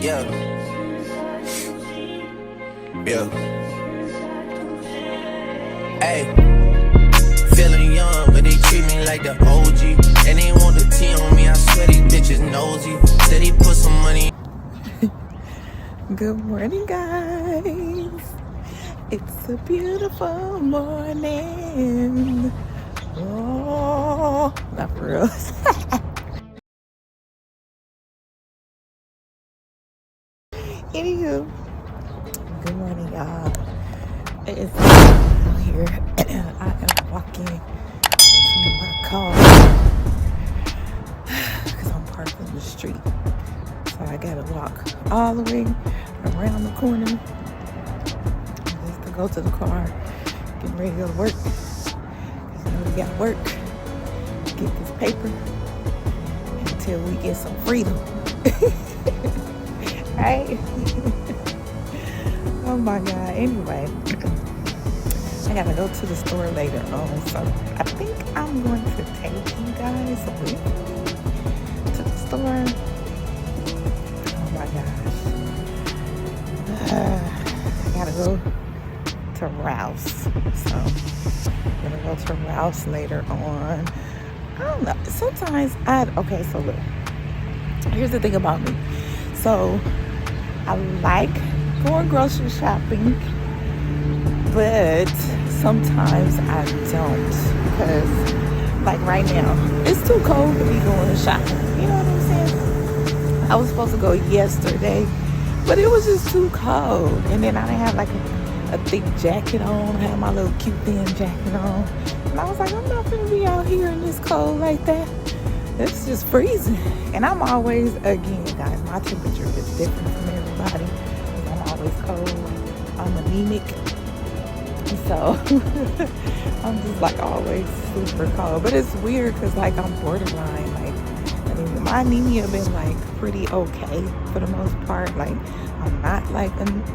Yeah, yeah. Hey, feeling young, but they treat me like the OG. And they want the T on me, I swear these bitches nosy. Said he put some money. Good morning, guys. It's a beautiful morning. Oh, not for real. Anywho, good morning, y'all. It's out here. I am walking to my car because I'm parked on the street. So I gotta walk all the way around the corner just to go to the car, getting ready to go to work. Because you know we gotta work, get this paper until we get some freedom. Right? Oh my God. Anyway, I gotta go to the store later on. So I think I'm going to take you guys with me to the store. Oh my gosh. I gotta go to Ralph's. So I'm gonna go to Ralph's later on. I don't know. Sometimes okay, so look. Here's the thing about me. So I like going grocery shopping, but sometimes I don't, because like right now it's too cold to be going shopping. You know what I'm saying? I was supposed to go yesterday, but it was just too cold, and then I didn't have like a thick jacket on. I had my little cute thin jacket on, and I was like, I'm not gonna be out here in this cold like that. It's just freezing. And I'm always, again, guys, my temperature is different from everybody. I'm always cold. I'm anemic. So I'm just like always super cold. But it's weird because like I'm borderline. Like, I mean, my anemia been like pretty okay for the most part. Like, I'm not like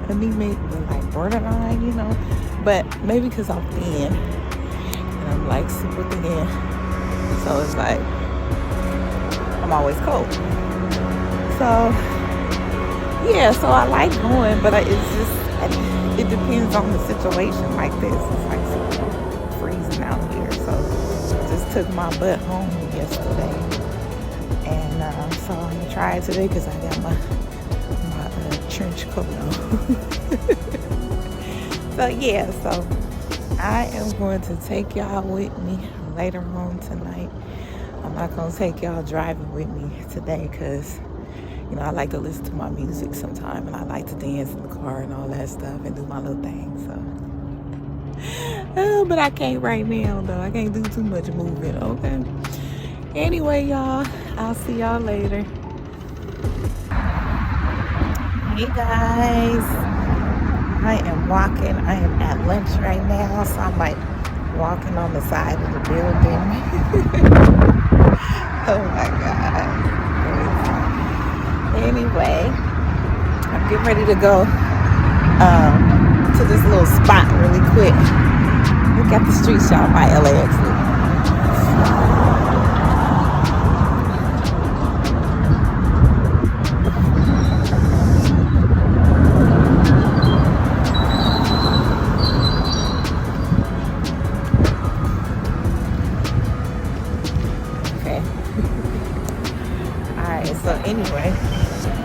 anemic, but like borderline, you know. But maybe because I'm thin and I'm like super thin. So it's like, I'm always cold. So yeah, so I like going, but it's just, it depends on the situation. Like this, it's like so freezing out here. So I just took my butt home yesterday, and so I'm gonna try it today because I got my trench coat on. So yeah, so I am going to take y'all with me later on tonight. I'm not going to take y'all driving with me today because, you know, I like to listen to my music sometime, and I like to dance in the car and all that stuff and do my little thing, so. But I can't right now, though. I can't do too much moving, okay? Anyway, y'all, I'll see y'all later. Hey, guys. I am walking. I am at lunch right now, so I'm like walking on the side of the building. Oh my God. Anyway, I'm getting ready to go to this little spot really quick. Look at the street shop by LAX. So anyway,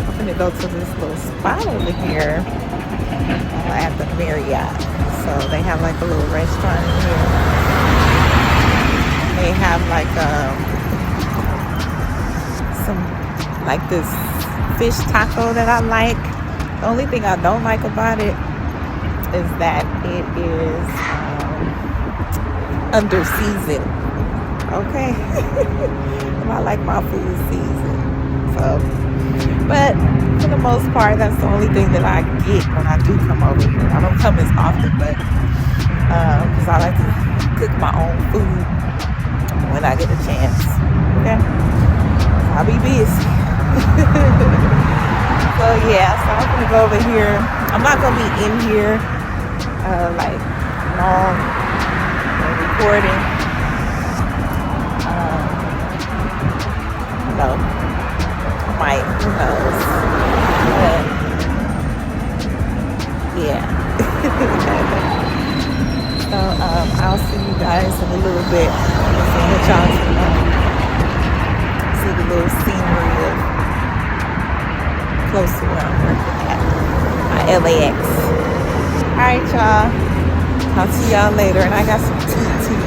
I'm gonna go to this little spot over here at the Marriott. So they have like a little restaurant in here. They have like some like this fish taco that I like. The only thing I don't like about it is that it is under seasoned. Okay, and I like my food seasoned. So, but for the most part, that's the only thing that I get when I do come over here. I don't come as often, but because I like to cook my own food when I get a chance. Okay, I'll be busy. So yeah, so I'm gonna go over here. I'm not gonna be in here like long recording. No. Might, who knows? But want y'all to see the little scenery of close to where I'm working at, LAX. All right, y'all. I'll see y'all later. And I got some tea too.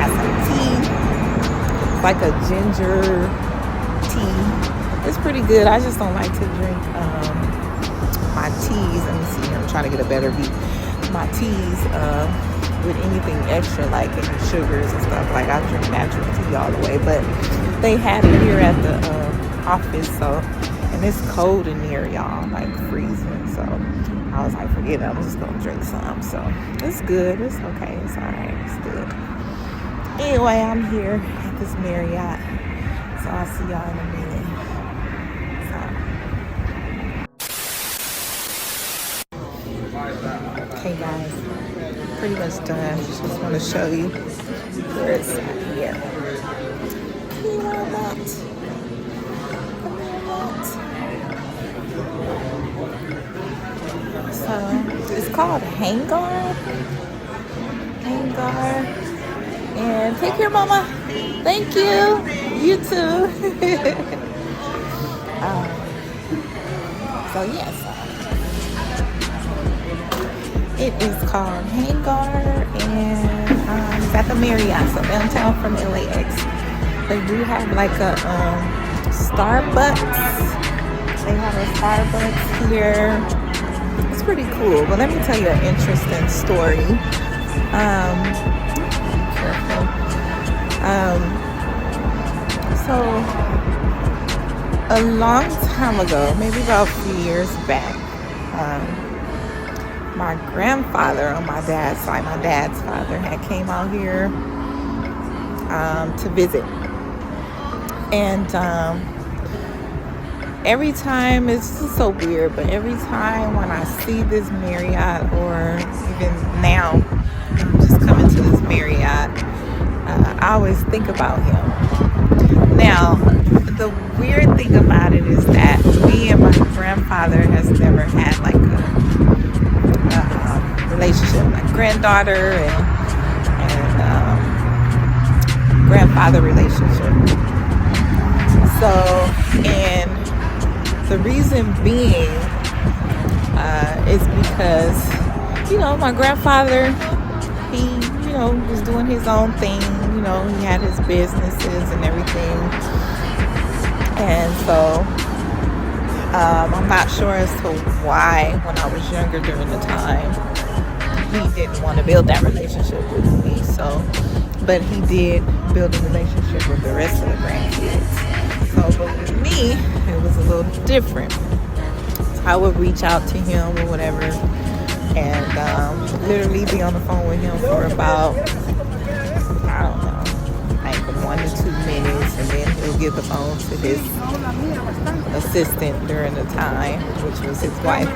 Got some tea. It's like a ginger tea. It's pretty good. I just don't like to drink my teas. Let me see here. I'm trying to get a better view. My teas with anything extra, like any sugars and stuff. Like I drink natural tea all the way. But they had it here at the office, so, and it's cold in here, y'all, like freezing. So I was like, forget it, I'm just gonna drink some. So it's good, it's okay, it's all right, it's good. Anyway, I'm here at this Marriott, so I'll see y'all in a minute. Okay, guys, pretty much done. Just want to show you where it's at here. You know that? So it's called Hangar. And take care, Mama. Thank you. You too. So yes, it is called Hangar, and it's at the Marriott, so downtown from LAX. They do have like a Starbucks. They have a Starbucks here. It's pretty cool. But let me tell you an interesting story. So a long time ago, maybe about a few years back, my grandfather on my dad's side, my dad's father, had came out here to visit. And every time, it's just so weird, but every time when I see this Marriott, or even now, just coming to this Marriott, I always think about him. Now, the weird thing about it is that me and my grandfather has never had like a relationship, like granddaughter and grandfather relationship. So, and the reason being is because, my grandfather, he, was doing his own thing. He had his businesses and everything. And so, I'm not sure as to why, when I was younger during the time, he didn't want to build that relationship with me. So, but he did build a relationship with the rest of the grandkids. So, but with me, it was a little different. So I would reach out to him or whatever, and literally be on the phone with him for about, I don't know, like 1 to 2 minutes, and then he'll give the phone to his assistant during the time, which was his wife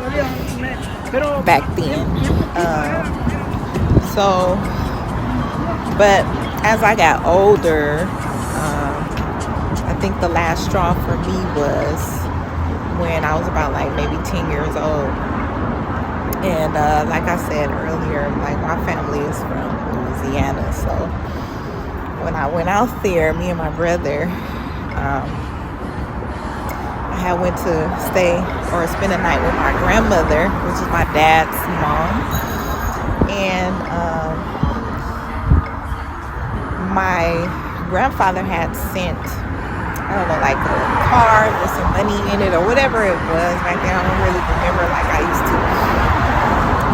back then. But as I got older, I think the last straw for me was when I was about like maybe 10 years old. And like I said earlier, like my family is from Louisiana. So when I went out there, me and my brother, I had went to stay or spend a night with my grandmother, which is my dad's mom. And my grandfather had sent, I don't know, like a card with some money in it or whatever it was back then. I don't really remember like I used to.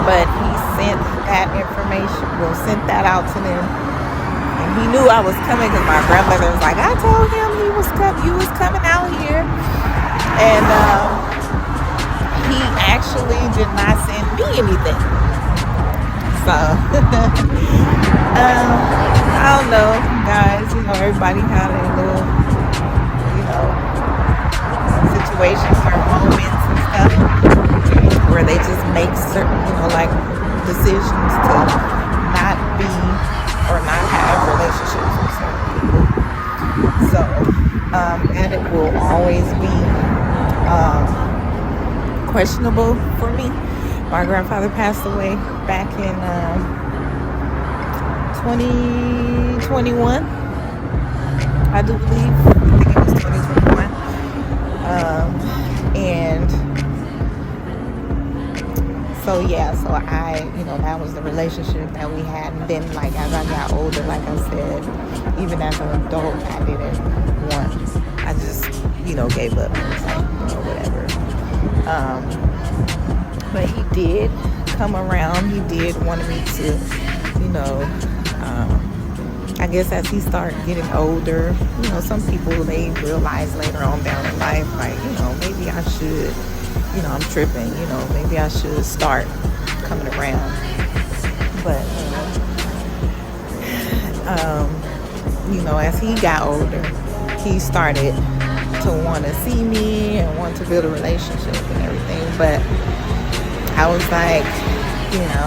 But he sent that information, sent that out to them. And he knew I was coming because my grandmother was like, I told him you was coming out here. And he actually did not send me anything. So, I don't know, guys. Everybody had a little, situations or moments and stuff where they just make certain, like decisions to not be or not have relationships with certain people. So, and it will always be questionable for me. My grandfather passed away back in 2021. I do believe. I think it was 2021. And so yeah, so that was the relationship that we had. And then like as I got older, like I said, even as an adult, I didn't want. I just gave up. It was like whatever. But he did come around. He did want me to, I guess as he started getting older, some people, they realize later on down in life, like, maybe I should, I'm tripping, maybe I should start coming around. But, as he got older, he started to want to see me and want to build a relationship and everything. But I was like,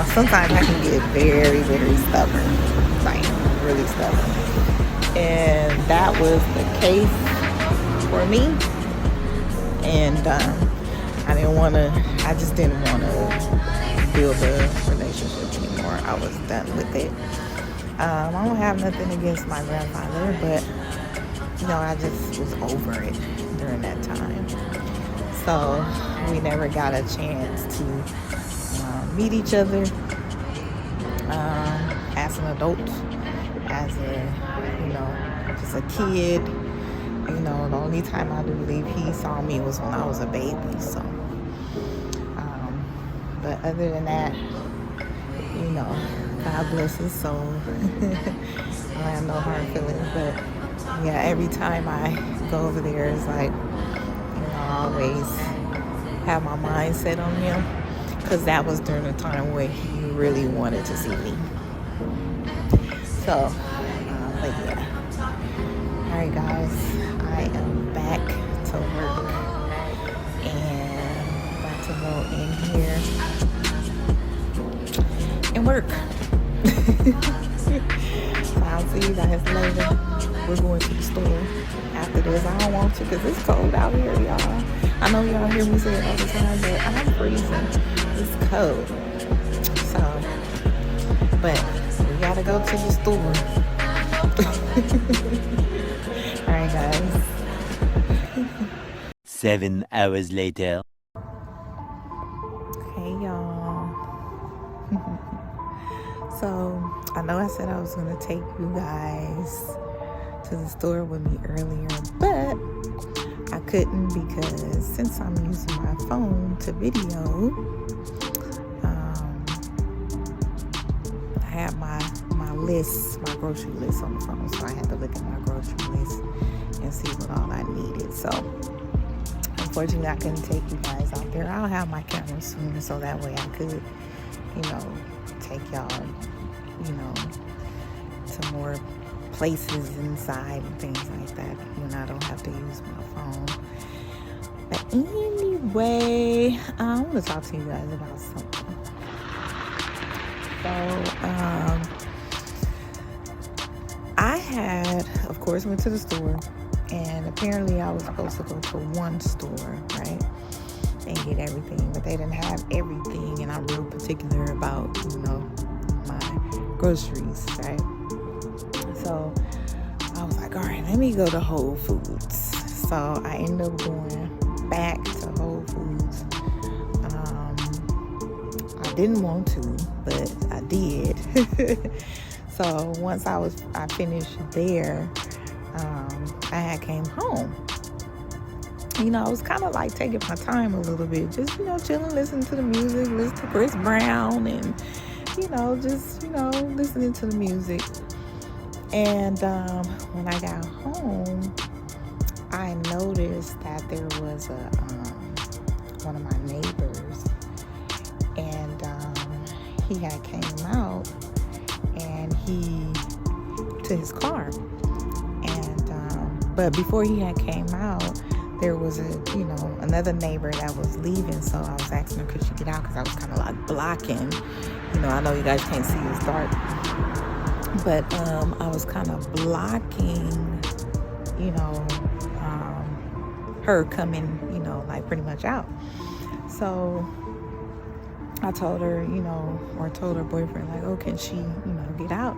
sometimes I can get very, very stubborn, like really stubborn. And that was the case for me. And I just didn't want to build a relationship anymore. I was done with it. I don't have nothing against my grandfather, but I just was over it during that time. So we never got a chance to meet each other as an adult, as just a kid. The only time I do believe he saw me was when I was a baby. So, but other than that, God bless his soul. I have no hard feelings, but yeah, every time I go over there, it's like, I always have my mind set on him, because that was during the time when he really wanted to see me. So, but yeah. Alright guys, I am back to work, and about to go in here and work. So I'll see you guys later. We're going to the store after this. I don't want to, because it's cold out here, y'all. I know y'all hear me say it all the time, but I'm freezing. It's cold. So, but we gotta go to the store. Alright guys. 7 hours later. Hey y'all. So I know I said I was gonna take you guys to the store with me earlier, but I couldn't, because since I'm using my phone to video, I have my list, my grocery list on the phone, so I had to look at my grocery list and see what all I needed. So unfortunately I couldn't take you guys out there. I'll have my camera soon, so that way I could, take y'all, to more places inside and things like that when I don't have to use my phone. But anyway, I want to talk to you guys about something. So, I had, of course, went to the store, and apparently I was supposed to go to one store, right, and get everything, but they didn't have everything, and I'm real particular about, my groceries, right? So I was like, all right, let me go to Whole Foods. So I ended up going back to Whole Foods. I didn't want to, but I did. So once I finished there, I had came home. I was kind of like taking my time a little bit, just, chilling, listening to the music, listening to Chris Brown, and, just, listening to the music. And when I got home, I noticed that there was one of my neighbors, and he had came out, and he to his car, and but before he had came out, there was another neighbor that was leaving. So I was asking her, could she get out, because I was kind of like blocking. I know you guys can't see, it's dark, but I was kind of blocking, her coming, like pretty much out. So I told her, or told her boyfriend, like, oh, can she, get out?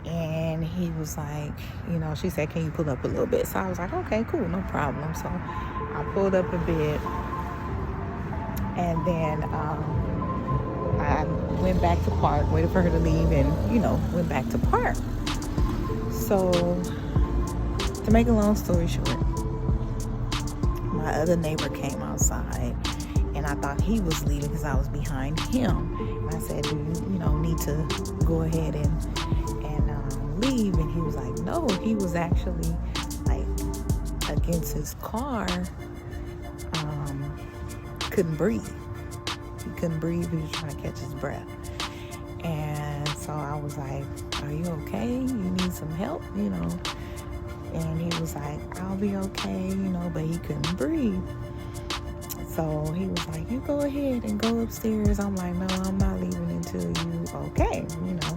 And And he was like, you know, she said, can you pull up a little bit? So I was like, okay, cool, no problem. So I pulled up a bit, and then I went back to park, waited for her to leave, and, you know, went back to park. So to make a long story short, my other neighbor came outside, and I thought he was leaving because I was behind him. And I said, do you know, need to go ahead and leave? And he was like, no, he was actually like against his car, couldn't breathe. He couldn't breathe. He was trying to catch his breath. And so I was like, are you okay? You need some help, you know? And he was like, I'll be okay, you know, but he couldn't breathe. So he was like, you go ahead and go upstairs. I'm like, no, I'm not leaving until you okay, you know.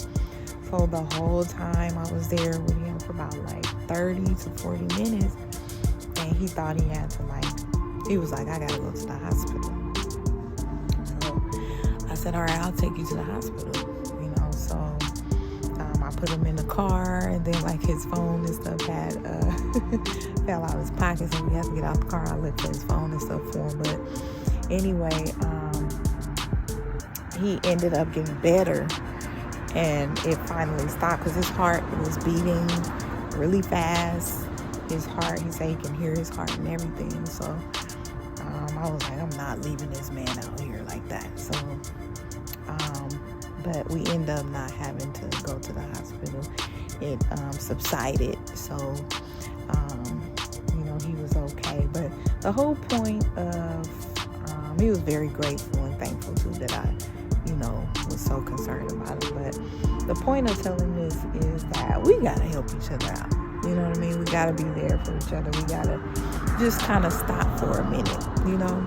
So the whole time I was there with him for about like 30 to 40 minutes. And he thought he had to he was like, I gotta go to the hospital. So I said, all right, I'll take you to the hospital, you know. So I put him in the car, and then like his phone and stuff had fell out of his pocket, so we had to get out the car. I looked for his phone and stuff for him, but anyway, he ended up getting better, and it finally stopped because his heart was beating really fast. His heart, he said he can hear his heart and everything. So I was like, I'm not leaving this man out here like that. So but we ended up not having to go to the hospital. It subsided, so you know, he was okay. But the whole point of he was very grateful and thankful too that I, you know, was so concerned about it. But the point of telling this is that we gotta help each other out. You know what I mean? We gotta be there for each other. We gotta just kind of stop for a minute, you know,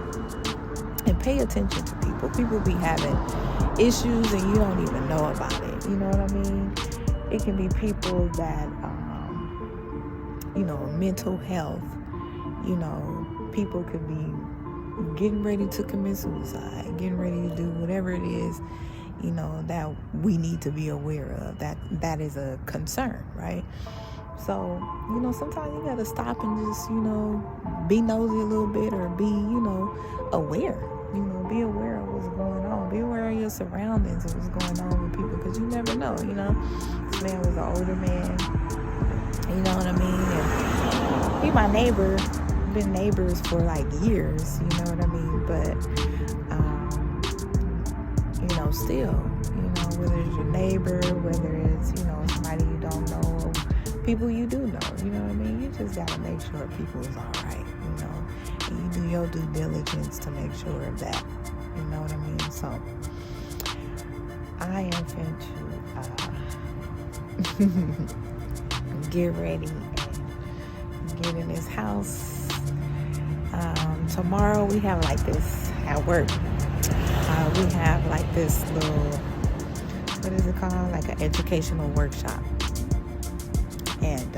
and pay attention to people. People be having issues and you don't even know about it. You know what I mean? It can be people that, you know, mental health, you know, people could be getting ready to commit suicide, getting ready to do whatever it is, you know, that we need to be aware of. That is a concern, right? So, you know, sometimes you gotta stop and just, you know, be nosy a little bit, or be, you know, aware. You know, be aware of what's going on. Be aware of your surroundings and what's going on with people, because you never know, you know. This man was an older man, you know what I mean? And he my neighbor, been neighbors for like years, you know what I mean? But, you know, still, you know, whether it's your neighbor, whether it's, you know, somebody you don't know, or people you do know, you know what I mean? You just gotta make sure people is all right, you know? And you do your due diligence to make sure of that, you know what I mean? So I am finna get ready and get in this house. Tomorrow we have like this at work. We have like this little, what is it called? Like an educational workshop. And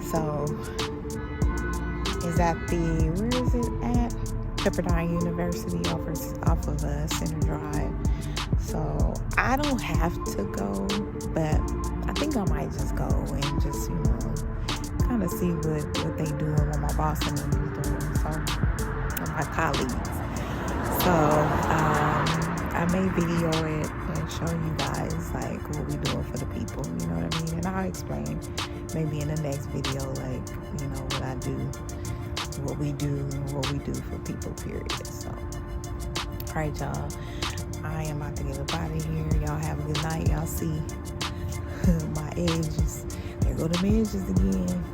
so is at where is it at? Pepperdine University off of Center Drive. So I don't have to go, but I think I might just go and just, you know, kind of see what they doing, what my boss and them is doing, so, and my colleagues. So I may video it and show you guys like what we doing for the people, you know what I mean? And I'll explain maybe in the next video, like, you know, what I do, what we do for people, period. So, all right, y'all, I am about to get up out of here. Y'all have a good night. Y'all see my edges. There go them edges again.